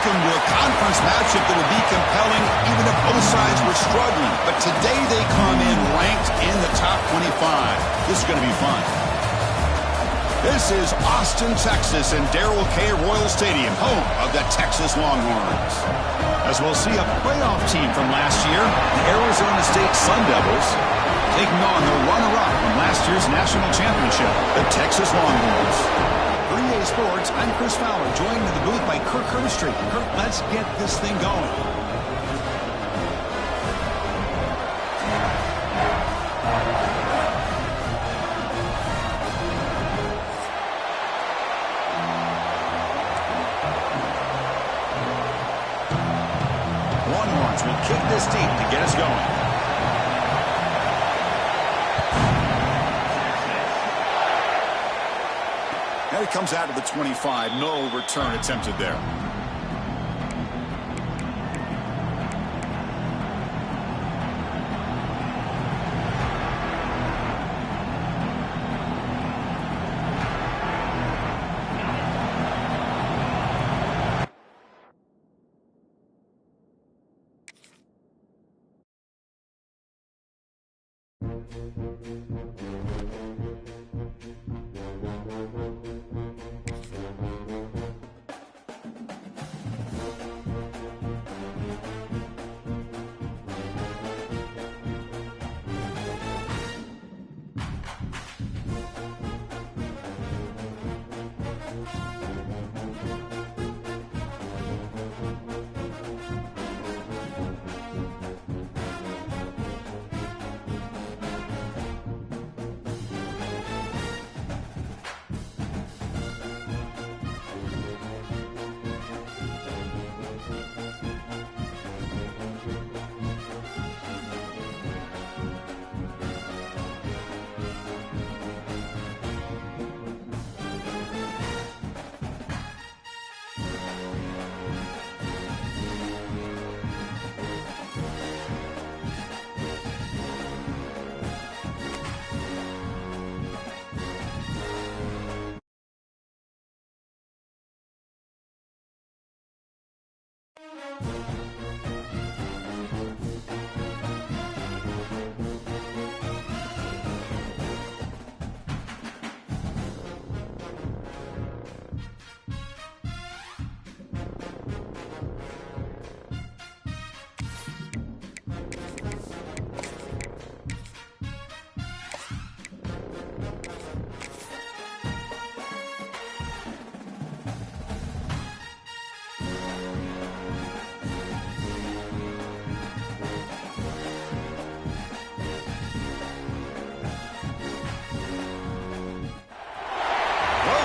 Welcome to a conference matchup that would be compelling even if both sides were struggling. But today they come in ranked in the top 25. This is going to be fun. This is Austin, Texas, and Darrell K. Royal Stadium, home of the Texas Longhorns. As we'll see a playoff team from last year, the Arizona State Sun Devils, taking on the runner-up from last year's national championship, the Texas Longhorns. For EA Sports, I'm Chris Fowler, joined in the booth by Kirk Herbstreit. Kirk, let's get this thing going. Longhorns will kick this deep to get us going. Now he comes out of the 25. No return attempted there.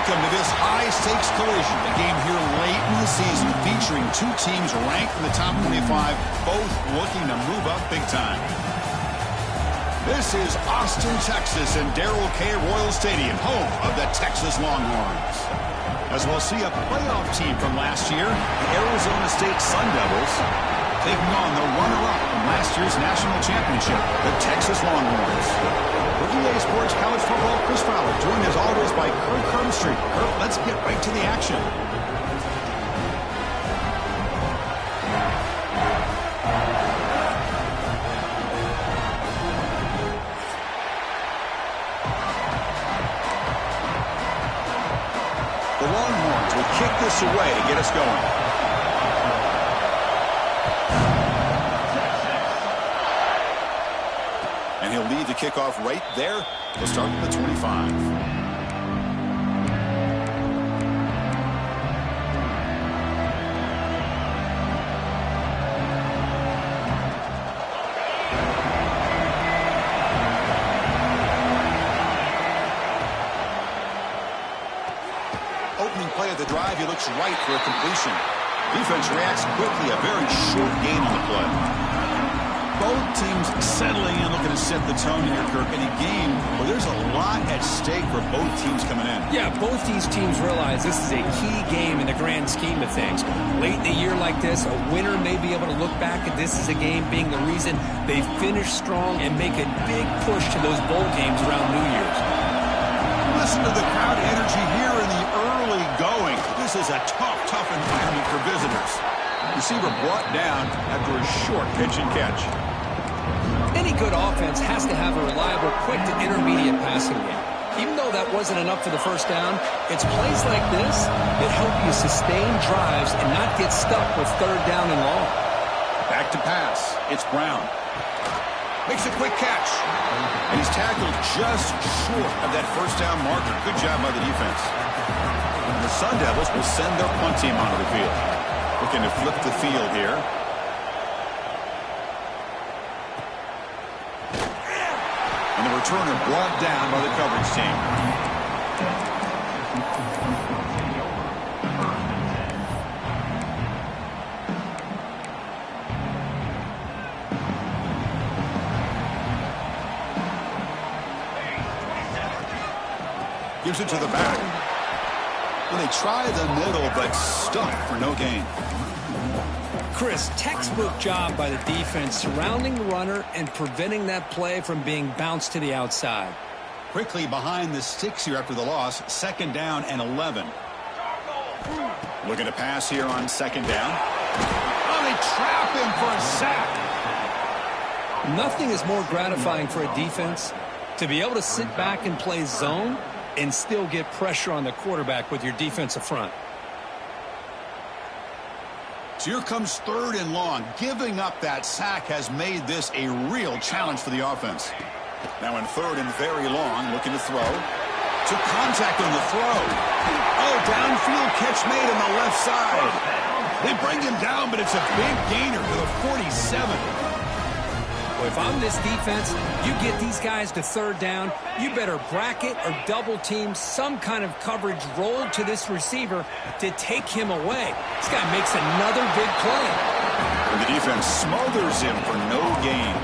Welcome to this high-stakes collision, a game here late in the season featuring two teams ranked in the top 25, both looking to move up big time. This is Austin, Texas, and Darrell K. Royal Stadium, home of the Texas Longhorns. As we'll see a playoff team from last year, the Arizona State Sun Devils, taking on the runner-up from last year's national championship, the Texas Longhorns. For EA Sports College Football, Chris Fowler, joined as always by Kirk Herbstreit. Kirk, let's get right to the action. The Longhorns will kick this away to get us going. And he'll lead the kickoff right there. He'll start with the 25. Opening play of the drive, he looks right for a completion. Defense reacts quickly, a very short gain on the play. Both teams settling in, looking to set the tone here, Kirk, in a game where there's a lot at stake for both teams coming in. Yeah, both these teams realize this is a key game in the grand scheme of things. Late in the year like this, a winner may be able to look back at this as a game being the reason they finish strong and make a big push to those bowl games around New Year's. Listen to the crowd energy here in the early going. This This is a tough environment for visitors. Receiver brought down after a short pitch and catch. Any good offense has to have a reliable, quick to intermediate passing game. Even though that wasn't enough for the first down, it's plays like this that help you sustain drives and not get stuck with third down and long. Back to pass. It's Brown. Makes a quick catch. And he's tackled just short of that first down marker. Good job by the defense. And the Sun Devils will send their punt team onto the field. Looking to flip the field here. And the returner brought down by the coverage team. Gives it to the back. Well, they try the middle, but stuck for no gain. Chris, textbook job by the defense surrounding the runner and preventing that play from being bounced to the outside. Quickly behind the sticks here after the loss. 2nd down and 11. Looking to pass here on 2nd down. Oh, they trap him for a sack. Nothing is more gratifying for a defense to be able to sit back and play zone and still get pressure on the quarterback with your defensive front. So here comes 3rd and long. Giving up that sack has made this a real challenge for the offense. Now in 3rd and very long, looking to throw. Took contact on the throw. Oh, downfield catch made on the left side. They bring him down, but it's a big gainer to the 47. If I'm this defense, you get these guys to 3rd down, you better bracket or double team some kind of coverage roll to this receiver to take him away. This guy makes another big play. And the defense smothers him for no gain.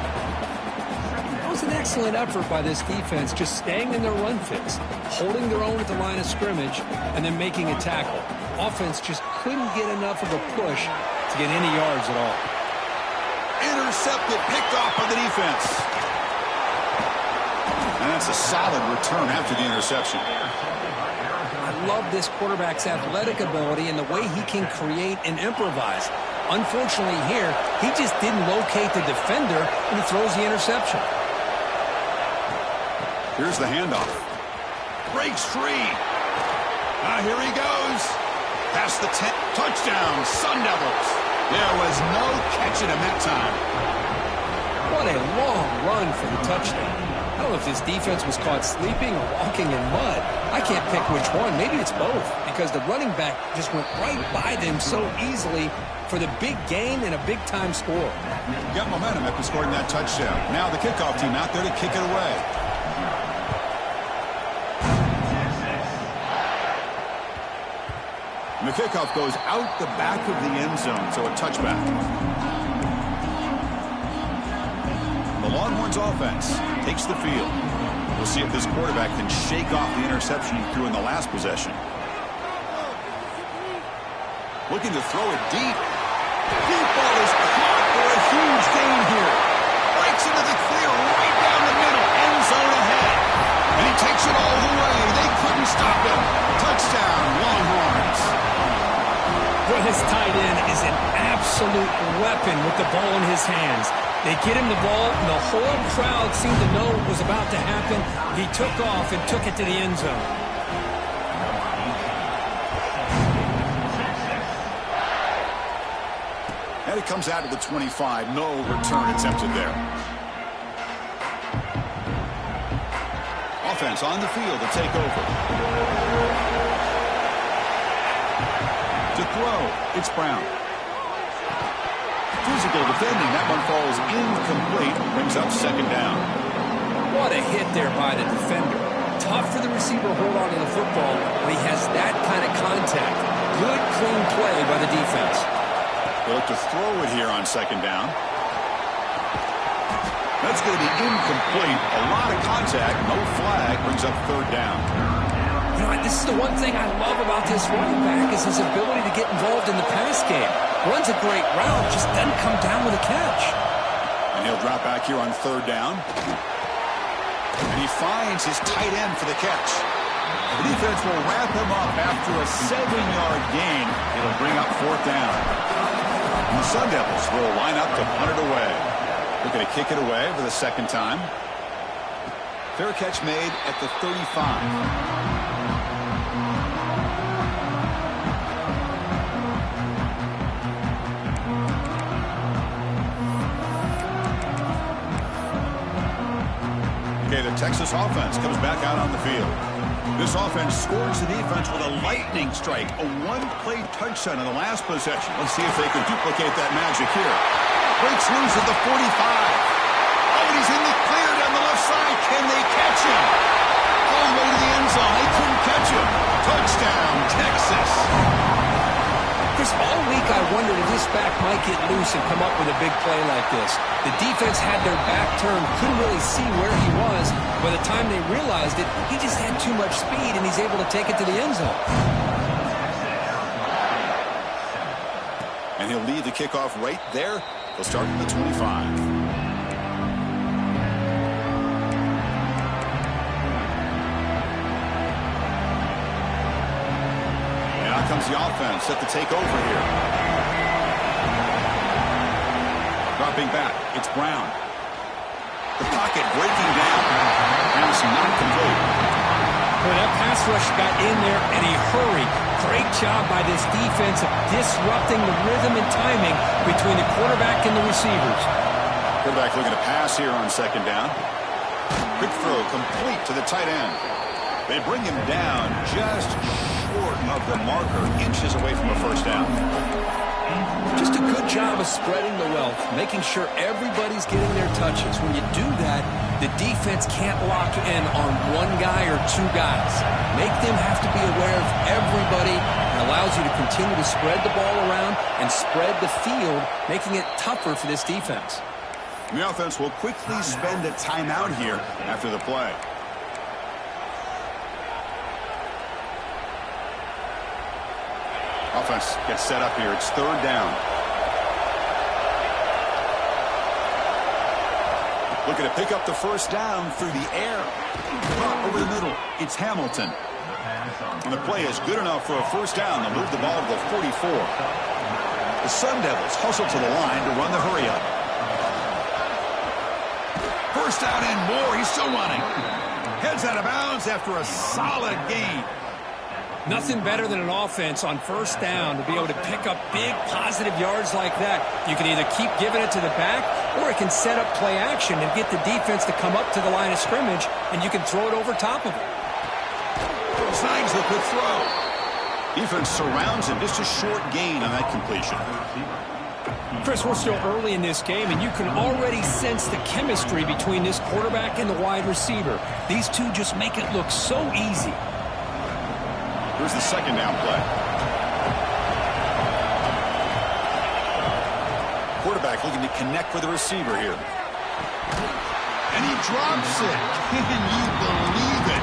That was an excellent effort by this defense, just staying in their run fits, holding their own at the line of scrimmage, and then making a tackle. Offense just couldn't get enough of a push to get any yards at all. Intercepted, picked off by the defense. And that's a solid return after the interception. I love this quarterback's athletic ability and the way he can create and improvise. Unfortunately here, he just didn't locate the defender when he throws the interception. Here's the handoff. Breaks free. Here he goes. Past the 10. Touchdown, Sun Devils. There was no catching him that time. What a long run for the touchdown. I don't know if this defense was caught sleeping or walking in mud. I can't pick which one. Maybe it's both, because the running back just went right by them so easily for the big gain and a big-time score. Got momentum after scoring that touchdown. Now the kickoff team out there to kick it away. And the kickoff goes out the back of the end zone, so a touchback. The Longhorns offense takes the field. We'll see if this quarterback can shake off the interception he threw in the last possession. Looking to throw it deep. Deep ball is caught for a huge gain here. Breaks into the clear right down the middle. End zone ahead. And he takes it all the way. They couldn't stop him. Touchdown, Longhorns. Well, his tight end is an absolute weapon with the ball in his hands. They get him the ball, and the whole crowd seemed to know what was about to happen. He took off and took it to the end zone. And it comes out of the 25. No return attempted there. Offense on the field to take over. To throw, it's Brown. Physical defending. That one falls incomplete. Brings up 2nd down. What a hit there by the defender. Tough for the receiver to hold on to the football when he has that kind of contact. Good, clean play by the defense. They look to throw it here on 2nd down. That's going to be incomplete. A lot of contact. No flag. Brings up 3rd down. You know, this is the one thing I love about this running back is his ability to get involved in the pass game. Runs a great route, just doesn't come down with a catch. And he'll drop back here on 3rd down. And he finds his tight end for the catch. The defense will wrap him up after a 7-yard gain. It'll bring up 4th down. And the Sun Devils will line up to punt it away. Looking to kick it away for the 2nd time. Fair catch made at the 35. Okay, the Texas offense comes back out on the field. This offense scores the defense with a lightning strike, a one-play touchdown in the last possession. Let's see if they can duplicate that magic here. Breaks loose at the 45. Oh, and he's in the clear down the left side. Can they catch him? All the way to the end zone. They couldn't catch him. Touchdown, Texas. Chris, all week I wondered if this back might get loose and come up with a big play like this. The defense had their back turned, couldn't really see where he was. By the time they realized it, he just had too much speed, and he's able to take it to the end zone. And he'll lead the kickoff right there. He'll start at the 25. Comes the offense set to take over here. Dropping back, it's Brown. The pocket breaking down. Pass not complete. Well, that pass rush got in there and he hurried. Great job by this defense of disrupting the rhythm and timing between the quarterback and the receivers. Quarterback looking to pass here on 2nd down. Quick throw complete to the tight end. They bring him down just short of the marker, inches away from a 1st down. Just a good job of spreading the wealth, making sure everybody's getting their touches. When you do that, the defense can't lock in on one guy or 2 guys. Make them have to be aware of everybody. It allows you to continue to spread the ball around and spread the field, making it tougher for this defense. The offense will quickly spend a timeout here after the play. Offense gets set up here. It's 3rd down. Looking to pick up the 1st down through the air. Over the middle, it's Hamilton. And the play is good enough for a 1st down. They'll move the ball to the 44. The Sun Devils hustle to the line to run the hurry-up. 1st down and more. He's still running. Heads out of bounds after a solid gain. Nothing better than an offense on 1st down to be able to pick up big positive yards like that. You can either keep giving it to the back, or it can set up play action and get the defense to come up to the line of scrimmage, and you can throw it over top of it. Snags the quick throw. Defense surrounds him. Just a short gain on that completion. Chris, we're still early in this game, and you can already sense the chemistry between this quarterback and the wide receiver. These two just make it look so easy. Here's the 2nd down play. Quarterback looking to connect with the receiver here. And he drops it. Can you believe it?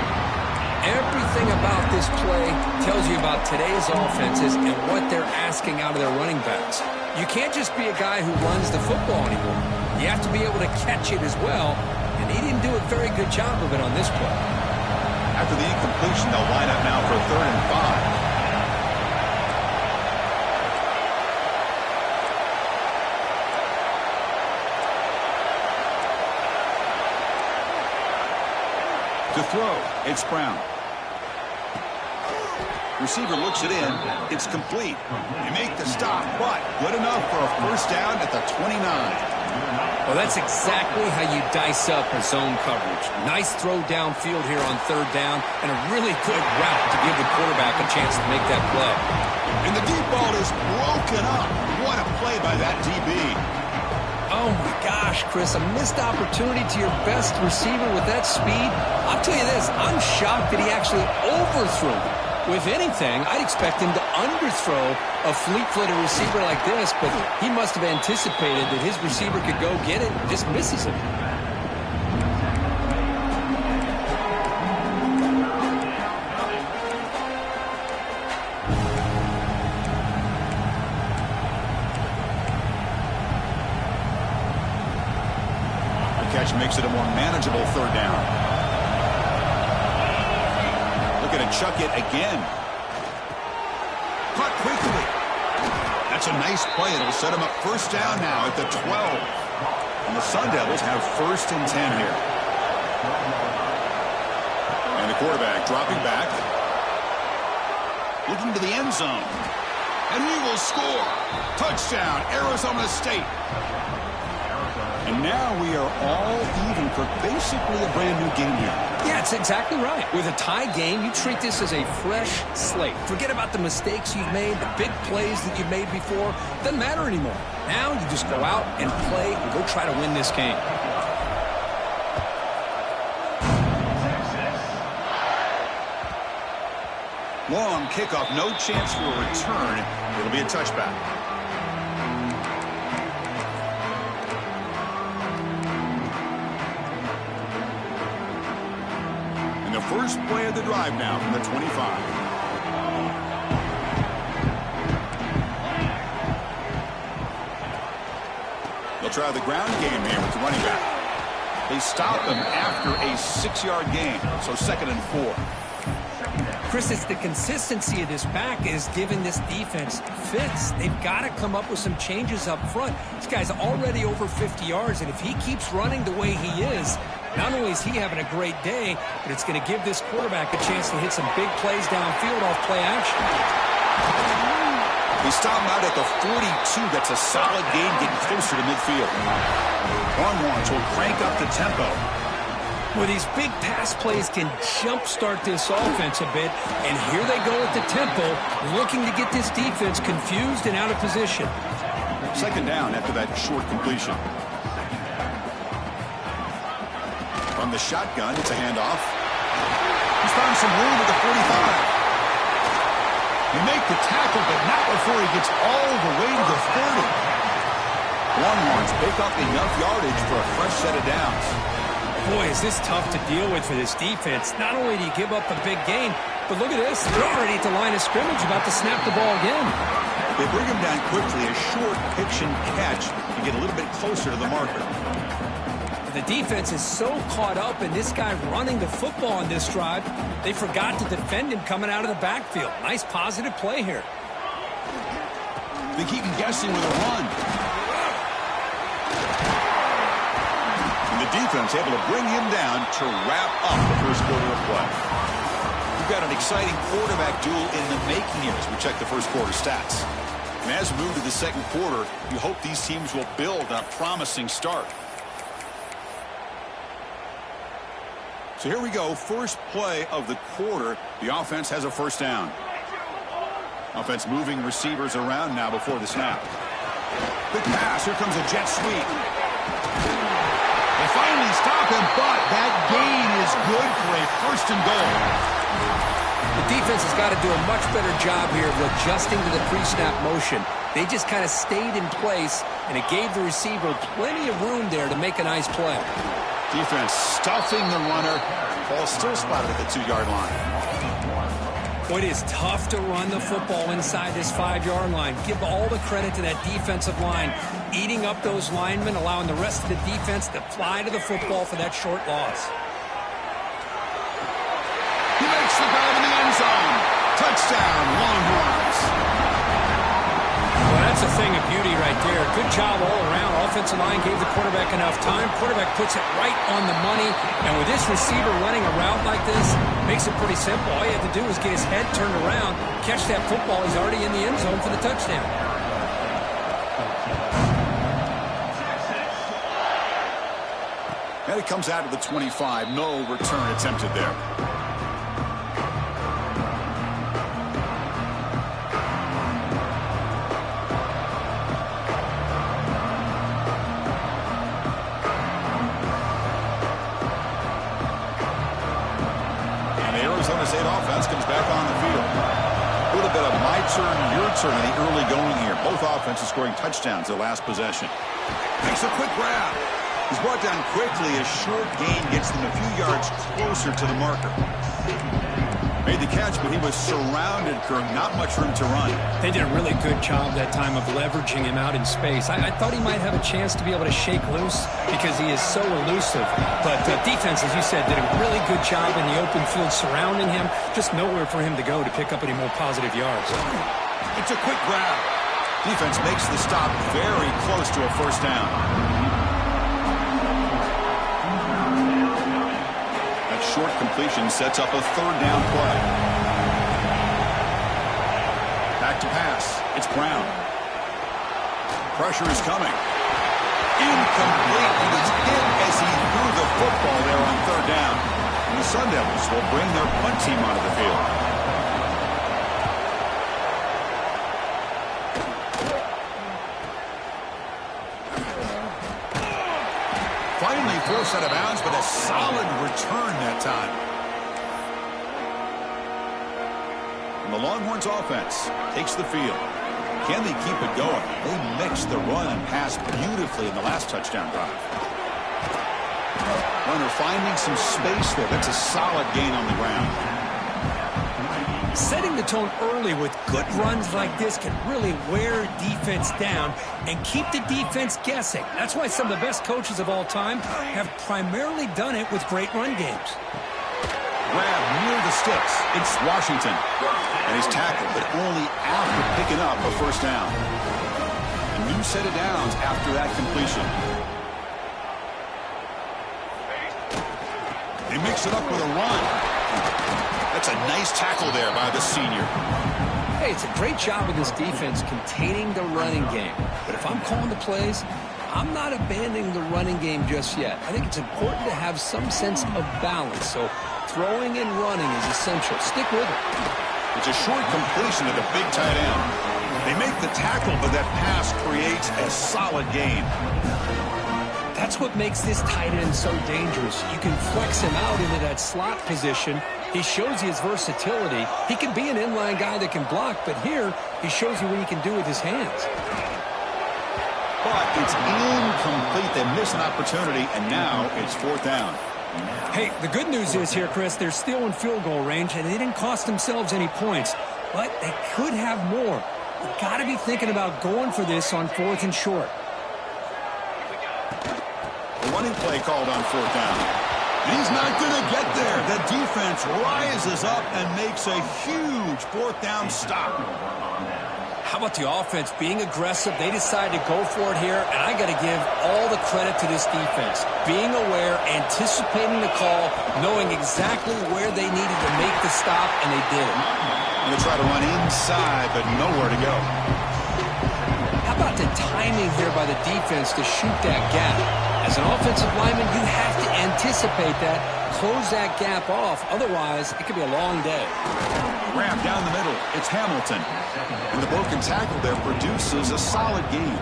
Everything about this play tells you about today's offenses and what they're asking out of their running backs. You can't just be a guy who runs the football anymore. You have to be able to catch it as well, and he didn't do a very good job of it on this play. After the incompletion, they'll line up now for 3rd and 5. To throw, it's Brown. Receiver looks it in. It's complete. They make the stop, but good enough for a 1st down at the 29. Well, that's exactly how you dice up a zone coverage. Nice throw downfield here on 3rd down, and a really good route to give the quarterback a chance to make that play. And the deep ball is broken up. What a play by that DB. Oh, my gosh, Chris, a missed opportunity to your best receiver with that speed. I'll tell you this, I'm shocked that he actually overthrew him. With anything, I'd expect him to underthrow a fleet-footed receiver like this, but he must have anticipated that his receiver could go get it and just misses him. The catch makes it a more manageable 3rd down. going to chuck it again. Caught quickly. That's a nice play. It'll set him up first down now at the 12. And the Sun Devils have 1st and 10 here. And the quarterback dropping back. Looking to the end zone. And he will score. Touchdown, Arizona State. And now we are all even for basically a brand new game here. Yeah, it's exactly right. With a tie game, you treat this as a fresh slate. Forget about the mistakes you've made, the big plays that you've made before. Doesn't matter anymore. Now you just go out and play and go try to win this game. Long kickoff, no chance for a return. It'll be a touchback. And the first play of the drive now from the 25. They'll try the ground game here with the running back. They stop him after a 6-yard gain, so 2nd and 4. Chris, it's the consistency of this back is giving this defense fits. They've got to come up with some changes up front. This guy's already over 50 yards, and if he keeps running the way he is, not only is he having a great day, but it's going to give this quarterback a chance to hit some big plays downfield off play action. They stop him out at the 42. That's a solid gain getting closer to midfield. Longhorns will crank up the tempo. Well, these big pass plays can jumpstart this offense a bit, and here they go at the tempo, looking to get this defense confused and out of position. 2nd down after that short completion. From the shotgun, it's a handoff. He's found some room at the 45. He make the tackle, but not before he gets all the way to the 30. Longhorns pick up enough yardage for a fresh set of downs. Boy, is this tough to deal with for this defense. Not only do you give up a big gain, but look at this. They're already at the line of scrimmage about to snap the ball again. They bring him down quickly. A short pitch and catch to get a little bit closer to the marker. The defense is so caught up in this guy running the football on this drive, they forgot to defend him coming out of the backfield. Nice positive play here. They keep him guessing with a run. The defense able to bring him down to wrap up the first quarter of play. We've got an exciting quarterback duel in the making here as we check the first quarter stats. And as we move to the 2nd quarter, you hope these teams will build on a promising start. So here we go, first play of the quarter. The offense has a 1st down. Offense moving receivers around now before the snap. Big pass, here comes a jet sweep. They finally stop him, but that gain is good for a 1st and goal. The defense has got to do a much better job here of adjusting to the pre-snap motion. They just kind of stayed in place, and it gave the receiver plenty of room there to make a nice play. Defense stuffing the runner. Ball still spotted at the 2-yard line. Boy, it is tough to run the football inside this 5-yard line. Give all the credit to that defensive line, eating up those linemen, allowing the rest of the defense to fly to the football for that short loss. He makes the grab in the end zone. Touchdown, Longhorns. Well, that's a thing of beauty right there. Good job all around. Offensive line gave the quarterback enough time. Quarterback puts it right on the money. And with this receiver running a route like this, makes it pretty simple. All you have to do is get his head turned around, catch that football. He's already in the end zone for the touchdown. And it comes out to the 25. No return attempted there. Arizona State offense comes back on the field. A little bit of my turn, your turn in the early going here. Both offenses scoring touchdowns their last possession. Makes a quick grab. He's brought down quickly. A short gain gets them a few yards closer to the marker. Made the catch, but he was surrounded, Kirk. Not much room to run. They did a really good job that time of leveraging him out in space. I thought he might have a chance to be able to shake loose because he is so elusive. But defense, as you said, did a really good job in the open field surrounding him. Just nowhere for him to go to pick up any more positive yards. It's a quick grab. Defense makes the stop very close to a first down. Short completion sets up a third down play. Back to pass. It's Brown. Pressure is coming. Incomplete. He was hit as he threw the football there on third down. And the Sun Devils will bring their punt team onto the field. Finally forced out of bounds, but a solid return that time. And the Longhorns offense takes the field. Can they keep it going? They mixed the run and pass beautifully in the last touchdown drive. Runner finding some space there. That's a solid gain on the ground. Setting the tone early with good runs like this can really wear defense down and keep the defense guessing. That's why some of the best coaches of all time have primarily done it with great run games. Grab near the sticks. It's Washington. And he's tackled, but only after picking up a first down. A new set of downs after that completion. They mix it up with a run. That's a nice tackle there by the senior. Hey, it's a great job of this defense containing the running game. But if I'm calling the plays, I'm not abandoning the running game just yet. I think it's important to have some sense of balance. So throwing and running is essential. Stick with it. It's a short completion to the big tight end. They make the tackle, but that pass creates a solid gain. That's what makes this tight end so dangerous. You can flex him out into that slot position. He shows you his versatility. He can be an inline guy that can block, but here he shows you what he can do with his hands. But it's incomplete. They miss an opportunity, and now it's fourth down. Hey, the good news is here, Chris, they're still in field goal range, and they didn't cost themselves any points. But they could have more. You've got to be thinking about going for this on fourth and short. The running play called on fourth down. He's not going to get there. The defense rises up and makes a huge fourth down stop. How about the offense being aggressive? They decided to go for it here, and I got to give all the credit to this defense. Being aware, anticipating the call, knowing exactly where they needed to make the stop, and they did it. Going to try to run inside, but nowhere to go. How about the timing here by the defense to shoot that gap? As an offensive lineman, you have to anticipate that, close that gap off. Otherwise, it could be a long day. Grab down the middle. It's Hamilton. And the broken tackle there produces a solid gain.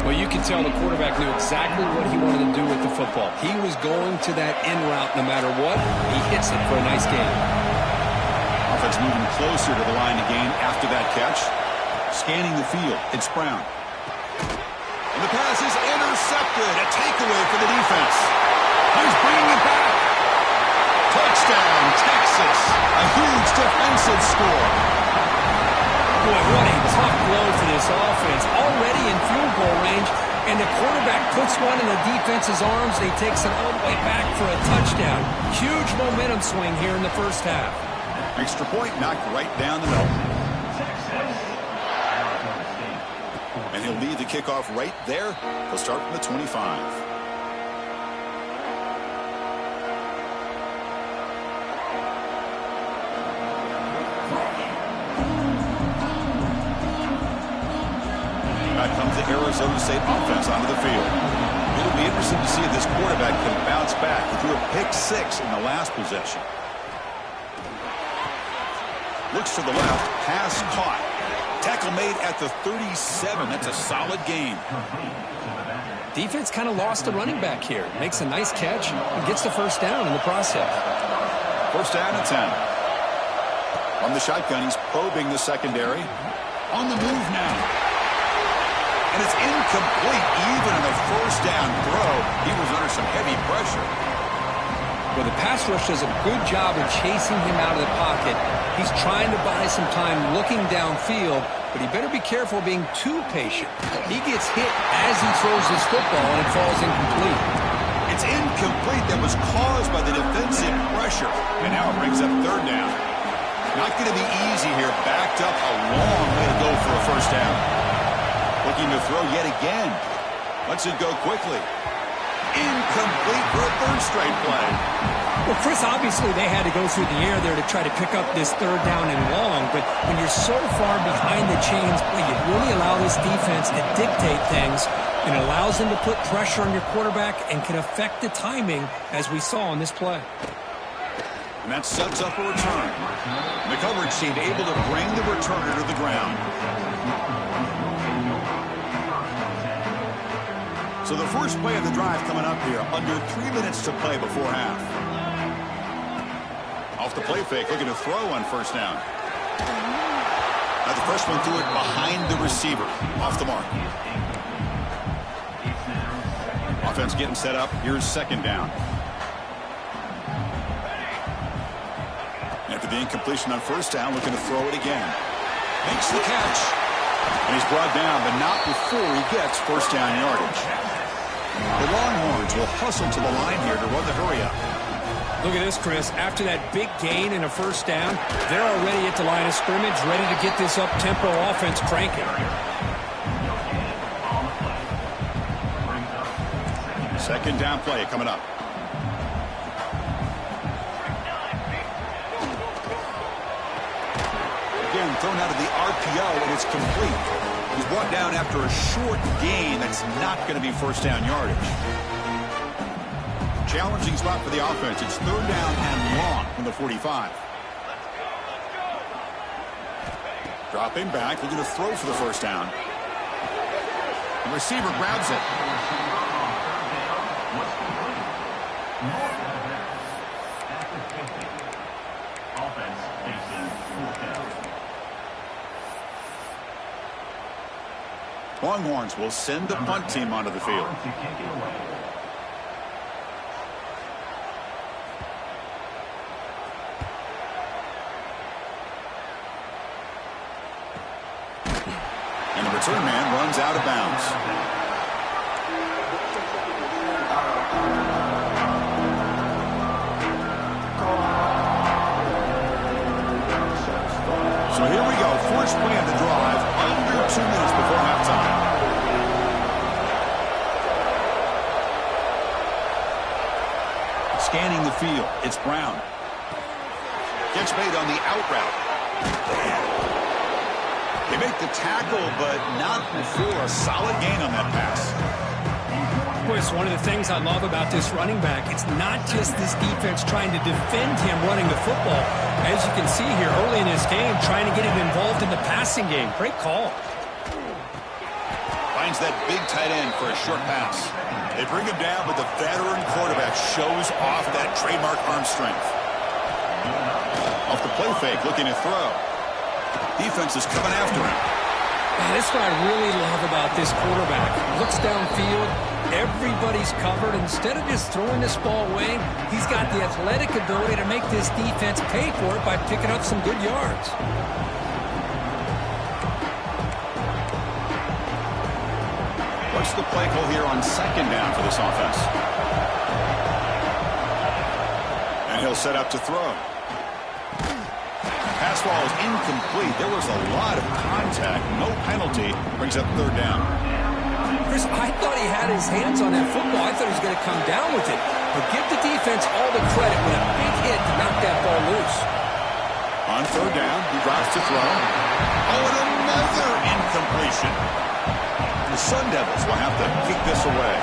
Well, you can tell the quarterback knew exactly what he wanted to do with the football. He was going to that in route no matter what. He hits it for a nice gain. Offense moving closer to the line of gain after that catch. Scanning the field. It's Brown. And the pass is intercepted. A takeaway for the defense. He's bringing it back. Touchdown, Texas. A huge defensive score. Boy, what a tough blow for this offense. Already in field goal range, and the quarterback puts one in the defense's arms, and he takes it all the way back for a touchdown. Huge momentum swing here in the first half. Extra point knocked right down the middle. And he'll lead the kickoff right there. He'll start from the 25. Back comes the Arizona State offense onto the field. It'll be interesting to see if this quarterback can bounce back. He threw a pick-6 in the last possession. Looks to the left. Pass caught. Tackle made at the 37. That's a solid gain. Defense kind of lost the running back here. Makes a nice catch and gets the first down in the process. First down and 10. On the shotgun, he's probing the secondary. On the move now. And it's incomplete even on the first down throw. He was under some heavy pressure. Well, the pass rush does a good job of chasing him out of the pocket. He's trying to buy some time looking downfield, but he better be careful being too patient. He gets hit as he throws his football, and it falls incomplete. It's incomplete. That was caused by the defensive pressure. And now it brings up third down. Not going to be easy here. Backed up a long way to go for a first down. Looking to throw yet again. Lets it go quickly. Incomplete for a third straight play. Well, Chris, obviously they had to go through the air there to try to pick up this third down and long, but when you're so far behind the chains, well, you really allow this defense to dictate things, and it allows them to put pressure on your quarterback and can affect the timing, as we saw on this play. And that sets up a return. The coverage seemed able to bring the returner to the ground. So the first play of the drive coming up here, under 3 minutes to play before half. Off the play fake, looking to throw on first down. Now the freshman threw it behind the receiver, off the mark. Offense getting set up. Here's second down. After the incompletion on first down, looking to throw it again. Makes the catch. And he's brought down, but not before he gets first down yardage. The Longhorns will hustle to the line here to run the hurry-up. Look at this, Chris. After that big gain and a first down, they're already at the line of scrimmage, ready to get this up-tempo offense cranking. Second down play coming up. Again, thrown out of the RPO, and it's complete. He's brought down after a short gain. That's not going to be first down yardage. Challenging spot for the offense. It's third down and long from the 45. Dropping back, looking to throw for the first down. The receiver grabs it. Longhorns will send the punt team onto the field. And the return man runs out of bounds. So here we go. First play of the drive, under 2 minutes before halftime. Scanning the field, it's Brown. Gets made on the out route. They make the tackle, but not before a solid gain on that pass. Chris, one of the things I love about this running back, it's not just this defense trying to defend him running the football. As you can see here early in this game, trying to get him involved in the passing game. Great call. Finds that big tight end for a short pass. They bring him down, but the veteran quarterback shows off that trademark arm strength. Off the play fake, looking to throw. Defense is coming after him. Man, that's what I really love about this quarterback. Looks downfield, everybody's covered. Instead of just throwing this ball away, he's got the athletic ability to make this defense pay for it by picking up some good yards. What's the play call here on second down for this offense? And he'll set up to throw. Pass ball is incomplete. There was a lot of contact. No penalty. Brings up third down. Chris, I thought he had his hands on that football. I thought he was going to come down with it. But give the defense all the credit with a big hit to knock that ball loose. On third down, he drops to throw. Oh, and another incompletion. The Sun Devils will have to kick this away.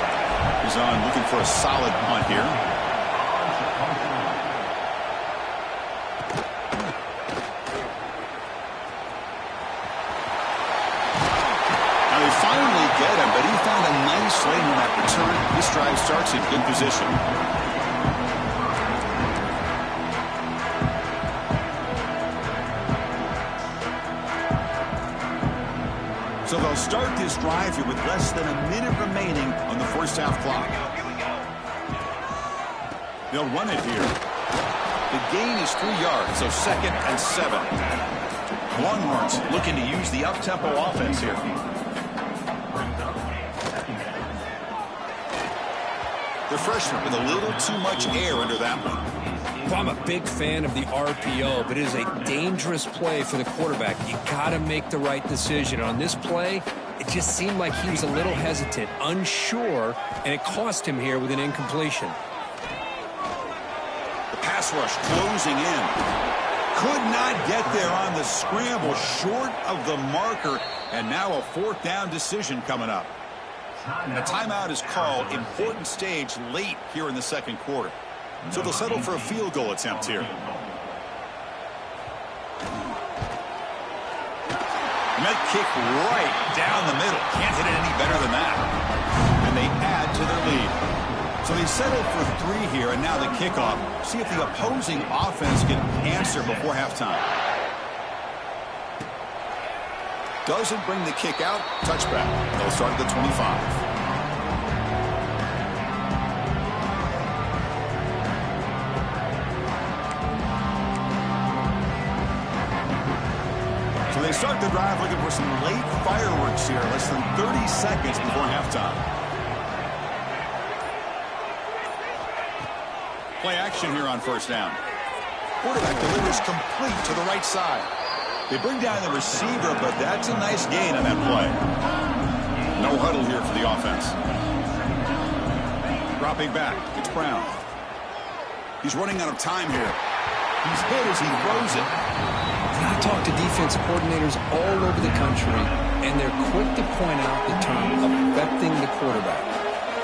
He's on looking for a solid punt here. Finally get him, but he found a nice lane on that return. This drive starts in good position. So they'll start this drive here with less than a minute remaining on the first half clock. They'll run it here. The gain is 3 yards, so 2nd and 7. Longhorns looking to use the up-tempo offense here. The freshman with a little too much air under that one. Well, I'm a big fan of the RPO, but it is a dangerous play for the quarterback. You got to make the right decision. On this play, it just seemed like he was a little hesitant, unsure, and it cost him here with an incompletion. The pass rush closing in. Could not get there on the scramble, short of the marker, and now a 4th down decision coming up. A timeout is called, important stage late here in the 2nd quarter. So they'll settle for a field goal attempt here. Met kick right down the middle. Can't hit it any better than that. And they add to their lead. So they settled for 3 here, and now the kickoff. See if the opposing offense can answer before halftime. Doesn't bring the kick out. Touchback. They'll start at the 25. So they start the drive looking for some late fireworks here. Less than 30 seconds before halftime. Play action here on 1st down. Quarterback delivers complete to the right side. They bring down the receiver, but that's a nice gain on that play. No huddle here for the offense. Dropping back, it's Brown. He's running out of time here. He's hit as he throws it. I talk to defensive coordinators all over the country, and they're quick to point out the term affecting the quarterback.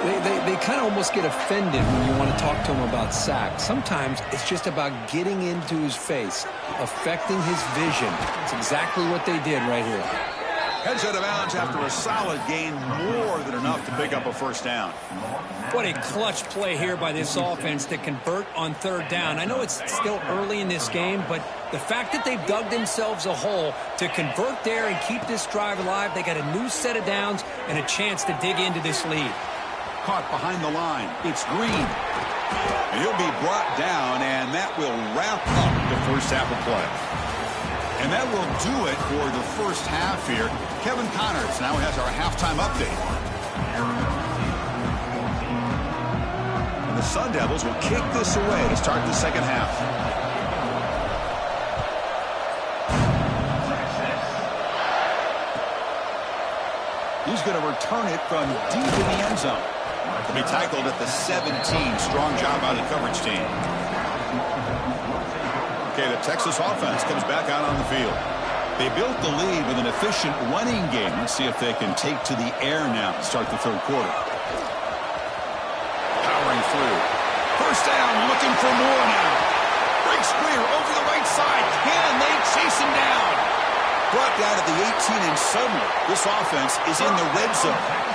They kind of almost get offended when you want to talk to them about sacks. Sometimes it's just about getting into his face, affecting his vision. It's exactly what they did right here. Heads out of bounds after a solid gain, more than enough to pick up a 1st down. What a clutch play here by this offense to convert on 3rd down. I know it's still early in this game, but the fact that they've dug themselves a hole to convert there and keep this drive alive, they got a new set of downs and a chance to dig into this lead. Caught behind the line. It's Green. And he'll be brought down, and that will wrap up the 1st half of play. And that will do it for the 1st half here. Kevin Connors now has our halftime update. And the Sun Devils will kick this away to start the 2nd half. He's going to return it from deep in the end zone. He'll be tackled at the 17. Strong job by the coverage team. Okay, the Texas offense comes back out on the field. They built the lead with an efficient running game. Let's see if they can take to the air now to start the 3rd quarter. Powering through. 1st down, looking for more now. Breaks clear over the right side. Can they chase him down? Brought down at the 18, and suddenly this offense is in the red zone.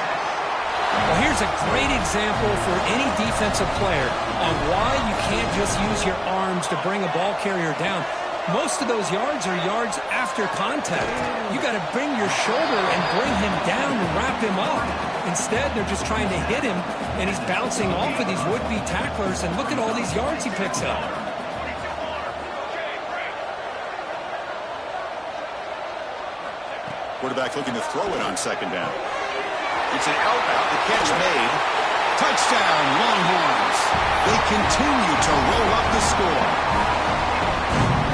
Well, here's a great example for any defensive player on why you can't just use your arms to bring a ball carrier down. Most of those yards are yards after contact. You got to bring your shoulder and bring him down and wrap him up. Instead, they're just trying to hit him, and he's bouncing off of these would-be tacklers, and look at all these yards he picks up. Quarterback looking to throw it on 2nd down. It's an out route. The catch made. Touchdown, Longhorns. They continue to roll up the score.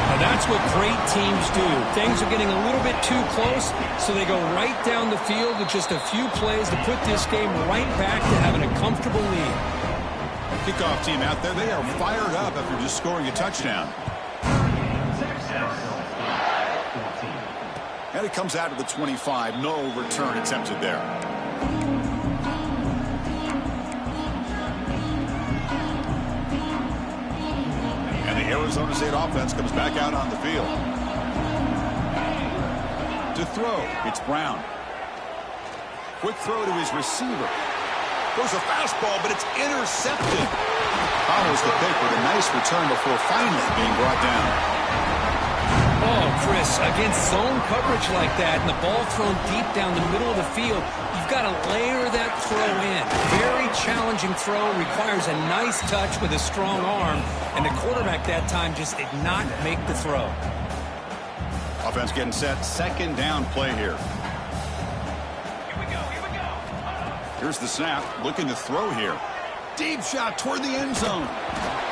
Now that's what great teams do. Things are getting a little bit too close, so they go right down the field with just a few plays to put this game right back to having a comfortable lead. Kickoff team out there. They are fired up after just scoring a touchdown. And it comes out of the 25. No return attempted there. Arizona State offense comes back out on the field. To throw, it's Brown. Quick throw to his receiver. Goes a fastball, but it's intercepted. Follows the pick with a nice return before finally being brought down. Oh, dangerous against zone coverage like that, and the ball thrown deep down the middle of the field. You've got to layer that throw in. Very challenging throw, requires a nice touch with a strong arm, and the quarterback that time just did not make the throw. Offense getting set. Second down play here. Here's the snap. Looking to throw here. Deep shot toward the end zone.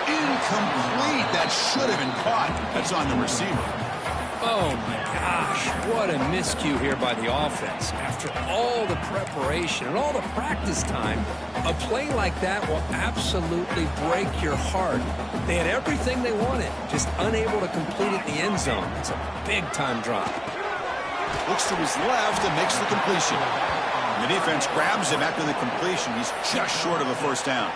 Incomplete. That should have been caught. That's on the receiver. Oh, my gosh. What a miscue here by the offense. After all the preparation and all the practice time, a play like that will absolutely break your heart. They had everything they wanted, just unable to complete it in the end zone. It's a big-time drop. Looks to his left and makes the completion. And the defense grabs him after the completion. He's just short of a first down.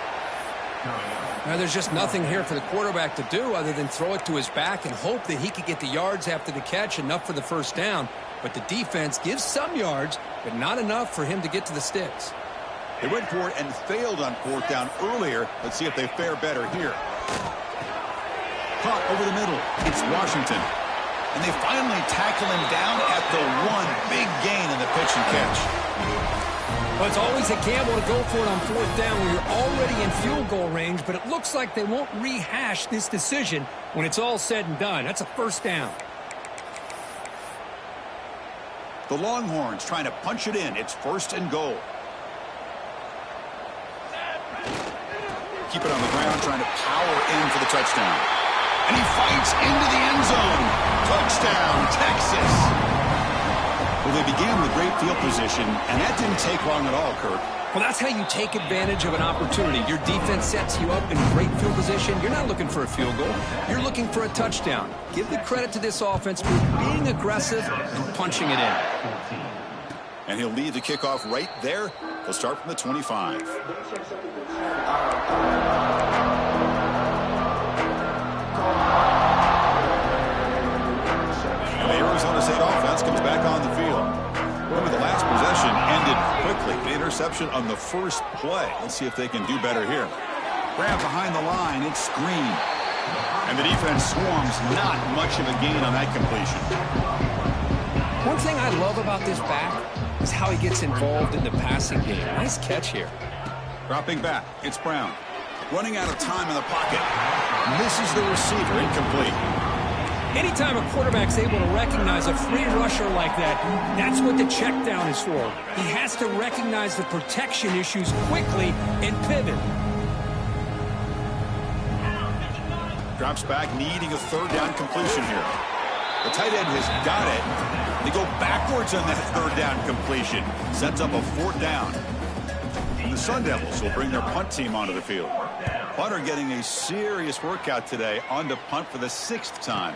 Now, there's just nothing here for the quarterback to do other than throw it to his back and hope that he could get the yards after the catch, enough for the first down. But the defense gives some yards, but not enough for him to get to the sticks. They went for it and failed on fourth down earlier. Let's see if they fare better here. Caught over the middle. It's Washington. And they finally tackle him down at the one. Big gain in the pitch and catch. Well, it's always a gamble to go for it on fourth down when you're already in field goal range, but it looks like they won't rehash this decision when it's all said and done. That's a first down. The Longhorns trying to punch it in. It's first and goal. Keep it on the ground, trying to power in for the touchdown. And he fights into the end zone. Touchdown, Texas. Well, they began with great field position, and that didn't take long at all, Kirk. Well, that's how you take advantage of an opportunity. Your defense sets you up in great field position. You're not looking for a field goal. You're looking for a touchdown. Give the credit to this offense for being aggressive and punching it in. And he'll lead the kickoff right there. They'll start from the 25. And the Arizona State offense comes back on the field. Remember, the last possession ended quickly. The interception on the first play. Let's see if they can do better here. Grab behind the line. It's screen. And the defense swarms. Not much of a gain on that completion. One thing I love about this back is how he gets involved in the passing game. Nice catch here. Dropping back. It's Brown. Running out of time in the pocket. Misses the receiver. Incomplete. Anytime a quarterback's able to recognize a free rusher like that, that's what the check down is for. He has to recognize the protection issues quickly and pivot. Drops back, needing a third down completion here. The tight end has got it. They go backwards on that third down completion. Sets up a fourth down. And the Sun Devils will bring their punt team onto the field. Punter getting a serious workout today on the punt for the sixth time.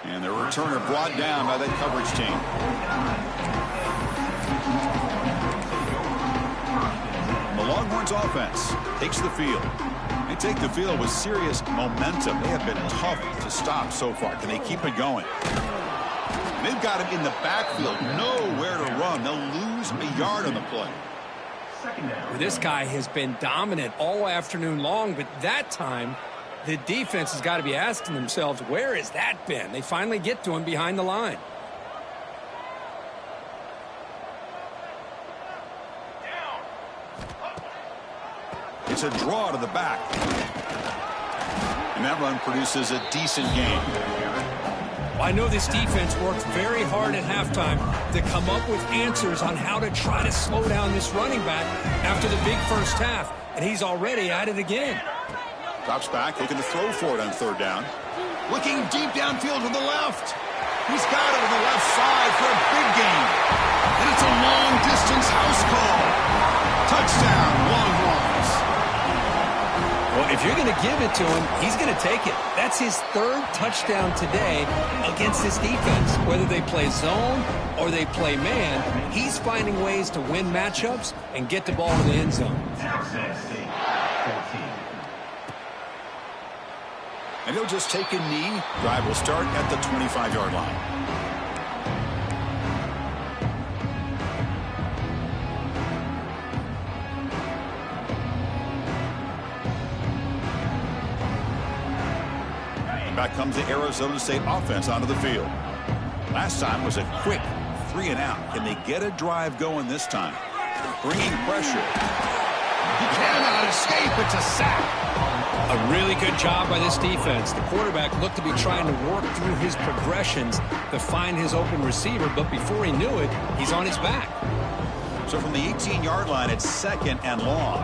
And the returner brought down by that coverage team. The Longhorns offense takes the field. They take the field with serious momentum. They have been tough to stop so far. Can they keep it going? They've got him in the backfield. Nowhere to run. They'll lose a yard on the play. This guy has been dominant all afternoon long, but that time the defense has got to be asking themselves, where has that been? They finally get to him behind the line. It's a draw to the back. And that run produces a decent gain. Well, I know this defense worked very hard at halftime to come up with answers on how to try to slow down this running back after the big first half, and he's already at it again. Drops back, looking to throw for it on third down. Looking deep downfield to the left. He's got it on the left side for a big gain. And it's a long-distance house call. Touchdown, Longhorns. Well, if you're going to give it to him, he's going to take it. That's his third touchdown today against this defense. Whether they play zone or they play man, he's finding ways to win matchups and get the ball in the end zone. And he'll just take a knee. Drive will start at the 25-yard line. Back comes the Arizona State offense onto the field. Last time was a quick 3 and out. Can they get a drive going this time? Bringing pressure. He cannot escape. It's a sack. A really good job by this defense. The quarterback looked to be trying to work through his progressions to find his open receiver, but before he knew it, he's on his back. So from the 18-yard line, it's 2nd and long.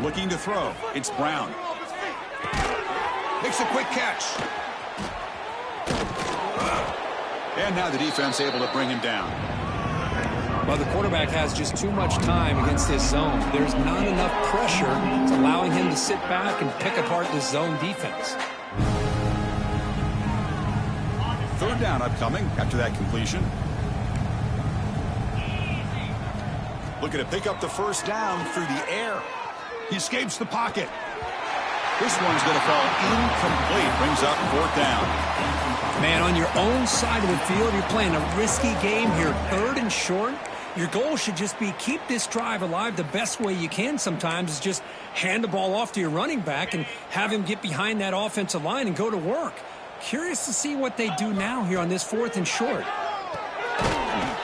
Looking to throw. It's Brown. Makes a quick catch. And now the defense able to bring him down. Well, the quarterback has just too much time against this zone. There's not enough pressure to allowing him to sit back and pick apart this zone defense. 3rd down upcoming after that completion. Looking to pick up the 1st down through the air. He escapes the pocket. This one's going to fall incomplete. Brings up 4th down. Man, on your own side of the field, you're playing a risky game here. 3rd and short. Your goal should just be keep this drive alive the best way you can sometimes is just hand the ball off to your running back and have him get behind that offensive line and go to work. Curious to see what they do now here on this 4th and short.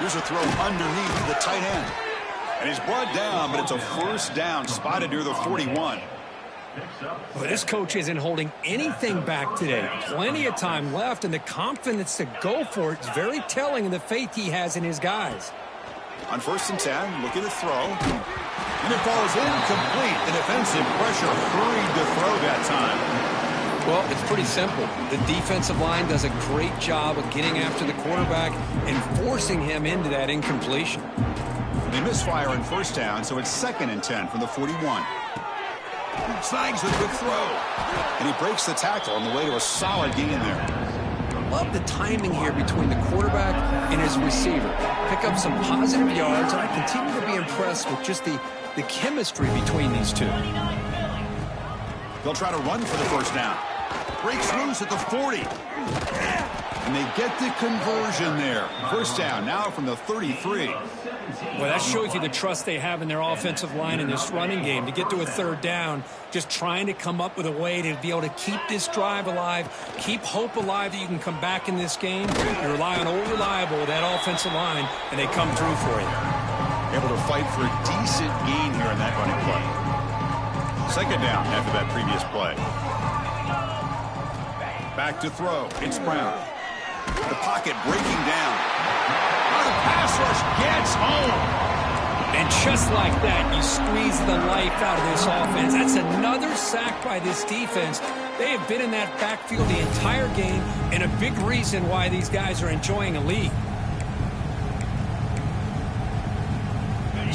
Here's a throw underneath the tight end. And he's brought down, but it's a 1st down spotted near the 41. Well, this coach isn't holding anything back today. Plenty of time left, and the confidence to go for it is very telling of the faith he has in his guys. On 1st and 10, looking to throw. And it falls incomplete. The defensive pressure hurried to throw that time. Well, it's pretty simple. The defensive line does a great job of getting after the quarterback and forcing him into that incompletion. They misfire on 1st down, so it's 2nd and 10 from the 41. Snags the quick throw. And he breaks the tackle on the way to a solid gain there. Love the timing here between the quarterback and his receiver. Pick up some positive yards, and I continue to be impressed with just the chemistry between these two. They'll try to run for the 1st down. Breaks loose at the 40. And they get the conversion there. 1st down now from the 33. Well, that shows you the trust they have in their offensive line in this running game. To get to a 3rd down, just trying to come up with a way to be able to keep this drive alive, keep hope alive that you can come back in this game. You rely on old reliable with that offensive line, and they come through for you. Able to fight for a decent gain here in that running play. 2nd down after that previous play. Back to throw. It's Brown. The pocket breaking down. The pass rush gets home. And just like that, you squeeze the life out of this offense. That's another sack by this defense. They have been in that backfield the entire game, and a big reason why these guys are enjoying a lead.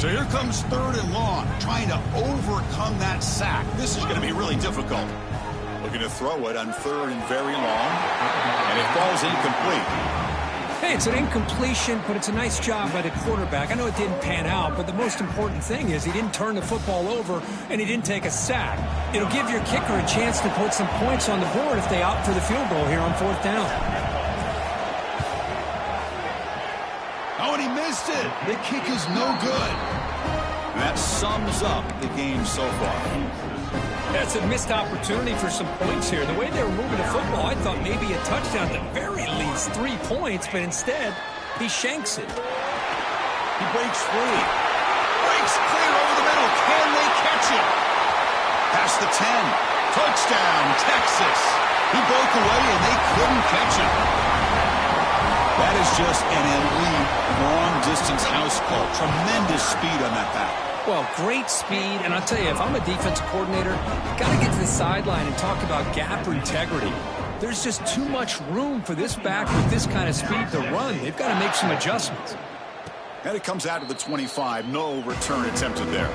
So here comes 3rd and long, trying to overcome that sack. This is going to be really difficult. Looking to throw it on 3rd and very long, and it falls incomplete. Hey, it's an incompletion, but it's a nice job by the quarterback. I know it didn't pan out, but the most important thing is he didn't turn the football over and he didn't take a sack. It'll give your kicker a chance to put some points on the board if they opt for the field goal here on 4th down. Oh, and he missed it. The kick is no good. And that sums up the game so far. That's a missed opportunity for some points here. The way they were moving the football, I thought maybe a touchdown, at the very least 3 points, but instead, he shanks it. He breaks free. Breaks clear over the middle. Can they catch it? Past the 10. Touchdown, Texas. He broke away, and they couldn't catch him. That is just an elite long-distance house call. Tremendous speed on that pass. Well, great speed, and I'll tell you, if I'm a defensive coordinator, I've got to get to the sideline and talk about gap integrity. There's just too much room for this back with this kind of speed to run. They've got to make some adjustments. And it comes out of the 25. No return attempted there.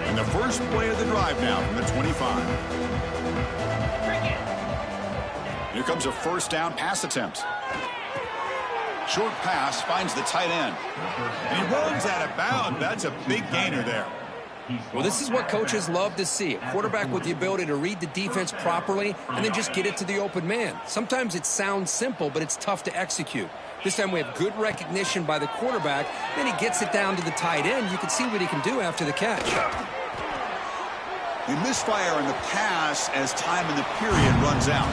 And the first play of the drive now from the 25. Here comes a 1st down pass attempt. Short pass finds the tight end. And he runs out of bounds. That's a big gainer there. Well, this is what coaches love to see. A quarterback with the ability to read the defense properly and then just get it to the open man. Sometimes it sounds simple, but it's tough to execute. This time we have good recognition by the quarterback. Then he gets it down to the tight end. You can see what he can do after the catch. The misfire in the pass as time in the period runs out.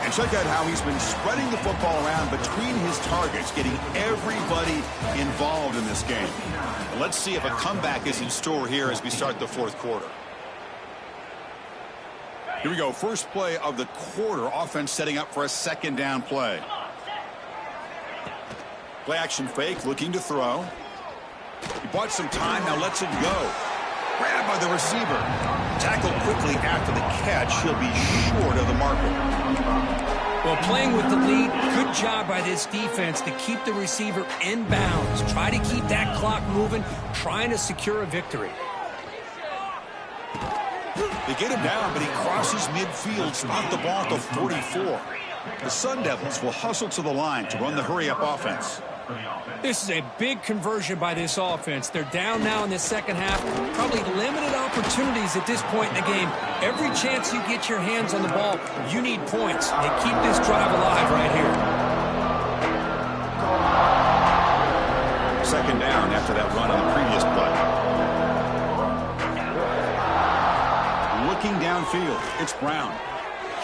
And check out how he's been spreading the football around between his targets, getting everybody involved in this game. Let's see if a comeback is in store here as we start the fourth quarter. Here we go. First play of the quarter. Offense setting up for a second down play. Play action fake, looking to throw. He bought some time, now lets it go. Grabbed by the receiver. Tackled quickly after the catch. He'll be short of the marker. Well, playing with the lead, good job by this defense to keep the receiver in bounds. Try to keep that clock moving, trying to secure a victory. They get him down, but he crosses midfield, spot the ball at the 44. The Sun Devils will hustle to the line to run the hurry-up offense. This is a big conversion by this offense. They're down now in the second half. Probably limited opportunities at this point in the game. Every chance you get your hands on the ball, you need points. They keep this drive alive right here. Second down after that run on the previous play. Looking downfield, it's Brown.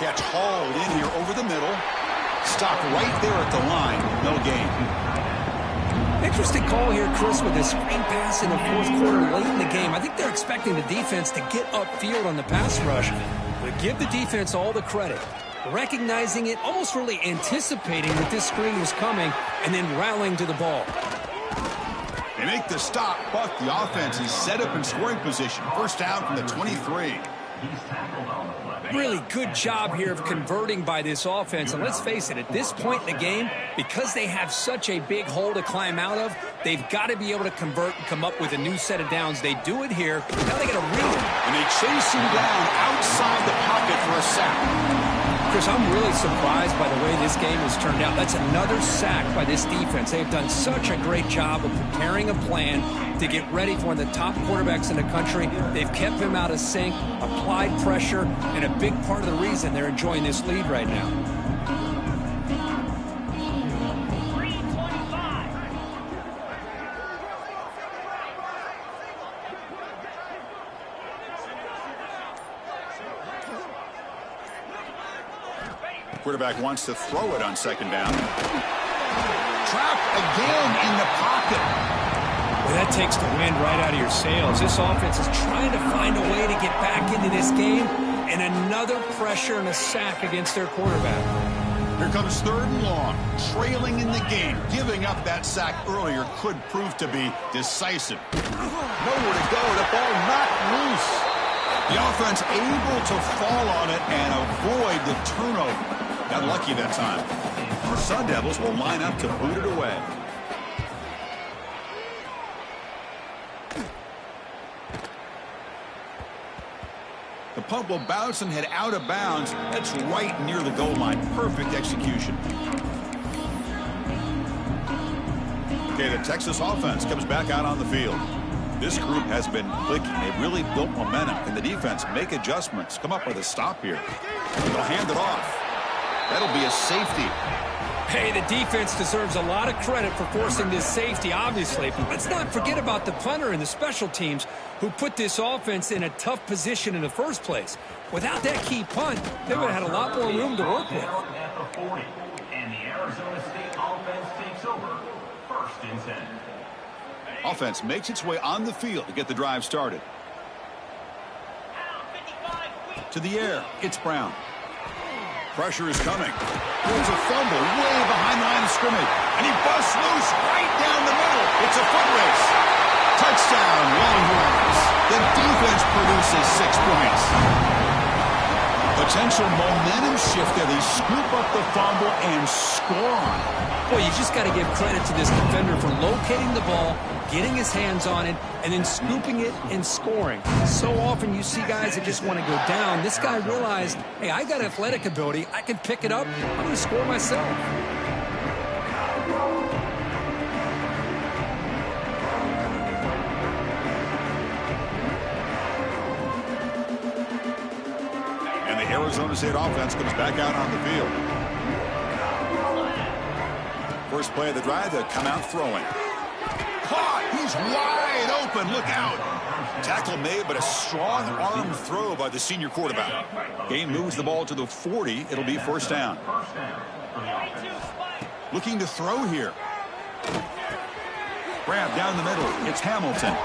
Catch hauled in here over the middle. Stopped right there at the line. No gain. Interesting call here, Chris, with a screen pass in the fourth quarter late in the game. I think they're expecting the defense to get upfield on the pass rush. But give the defense all the credit. Recognizing it, almost really anticipating that this screen was coming, and then rallying to the ball. They make the stop, but the offense is set up in scoring position. First down from the 23. Really good job here of converting by this offense. And let's face it, at this point in the game, because they have such a big hole to climb out of, they've got to be able to convert and come up with a new set of downs. They do it here. Now they got to reel him. And they chase him down outside the pocket for a sack. Chris, I'm really surprised by the way this game has turned out. That's another sack by this defense. They've done such a great job of preparing a plan to get ready for one of the top quarterbacks in the country. They've kept him out of sync, applied pressure, and a big part of the reason they're enjoying this lead right now. Quarterback wants to throw it on second down. Trapped again in the pocket. Well, that takes the wind right out of your sails. This offense is trying to find a way to get back into this game, and another pressure and a sack against their quarterback. Here comes third and long, trailing in the game. Giving up that sack earlier could prove to be decisive. Nowhere to go, the ball knocked loose. The offense able to fall on it and avoid the turnover. Got lucky that time. Our Sun Devils will line up to boot it away. The punt will bounce and head out of bounds. That's right near the goal line. Perfect execution. Okay, the Texas offense comes back out on the field. This group has been clicking. They've really built momentum. And the defense make adjustments. Come up with a stop here. They'll hand it off. That'll be a safety. Hey, the defense deserves a lot of credit for forcing this safety, obviously. But let's not forget about the punter and the special teams who put this offense in a tough position in the first place. Without that key punt, they would have had a lot more room to work with. At the 40, and the Arizona State offense takes over. First and 10. Offense makes its way on the field to get the drive started. To the air, it's Brown. Pressure is coming. There's a fumble way behind the line of scrimmage. And he busts loose right down the middle. It's a foot race. Touchdown, Longhorns. The defense produces 6 points. Potential momentum shift there. They scoop up the fumble and score on it. Boy, you just got to give credit to this defender for locating the ball, getting his hands on it, and then scooping it and scoring. So often you see guys that just want to go down. This guy realized, hey, I got athletic ability. I can pick it up. I'm going to score myself. And the Arizona State offense comes back out on the field. First play of the drive, they'll come out throwing. Caught! He's wide open. Look out. Tackle made, but a strong arm throw by the senior quarterback. Game moves the ball to the 40. It'll be first down. Looking to throw here. Grab down the middle. It's Hamilton.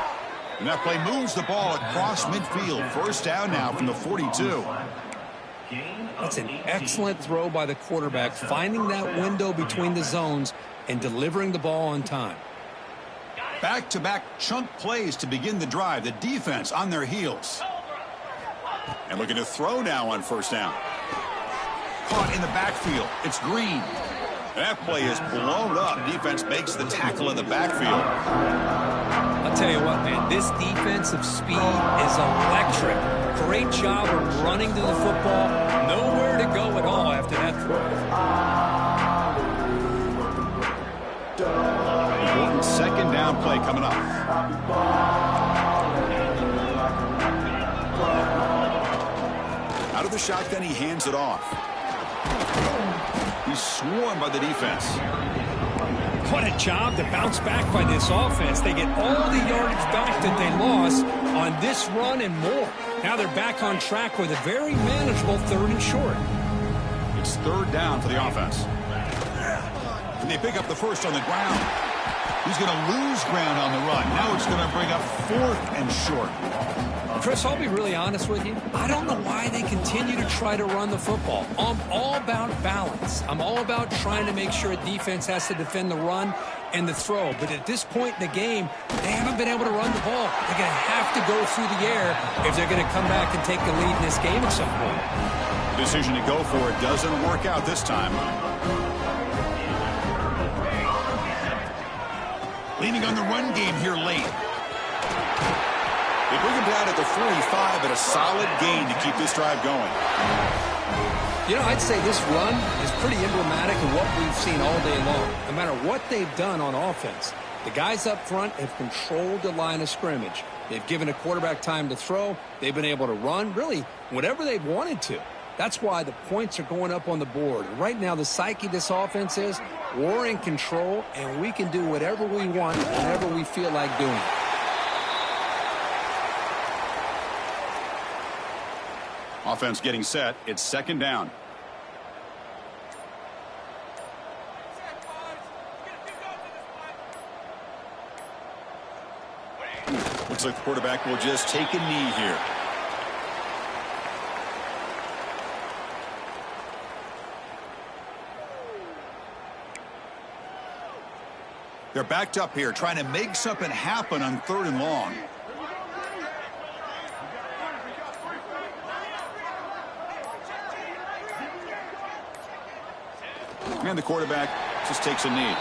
And that play moves the ball across midfield. First down now from the 42. That's an excellent throw by the quarterback, finding that window between the zones and delivering the ball on time. Back-to-back chunk plays to begin the drive. The defense on their heels. And looking to throw now on first down. Caught in the backfield. It's Green. That play is blown up. Defense makes the tackle in the backfield. I'll tell you what, man, this defensive speed is electric. Great job of running to the football. Nowhere to go at all after that throw. Important second down play coming up. Out of the shotgun, he hands it off. He's swarmed by the defense. What a job to bounce back by this offense. They get all the yardage back that they lost on this run and more. Now they're back on track with a very manageable 3rd and short. It's 3rd down for the offense. And they pick up the first on the ground. He's going to lose ground on the run. Now it's going to bring up 4th and short. Chris, I'll be really honest with you. I don't know why they continue to try to run the football. I'm all about balance. I'm all about trying to make sure a defense has to defend the run and the throw. But at this point in the game, they haven't been able to run the ball. They're going to have to go through the air if they're going to come back and take the lead in this game at some point. The decision to go for it doesn't work out this time. Leaning on the run game here late. They bring him down at the 45, and a solid gain to keep this drive going. You know, I'd say this run is pretty emblematic of what we've seen all day long. No matter what they've done on offense, the guys up front have controlled the line of scrimmage. They've given a quarterback time to throw. They've been able to run, really, whatever they've wanted to. That's why the points are going up on the board. Right now, the psyche of this offense is we're in control, and we can do whatever we want whenever we feel like doing it. Offense getting set. It's 2nd down. Looks like the quarterback will just take a knee here. They're backed up here, trying to make something happen on 3rd and long. And the quarterback just takes a knee.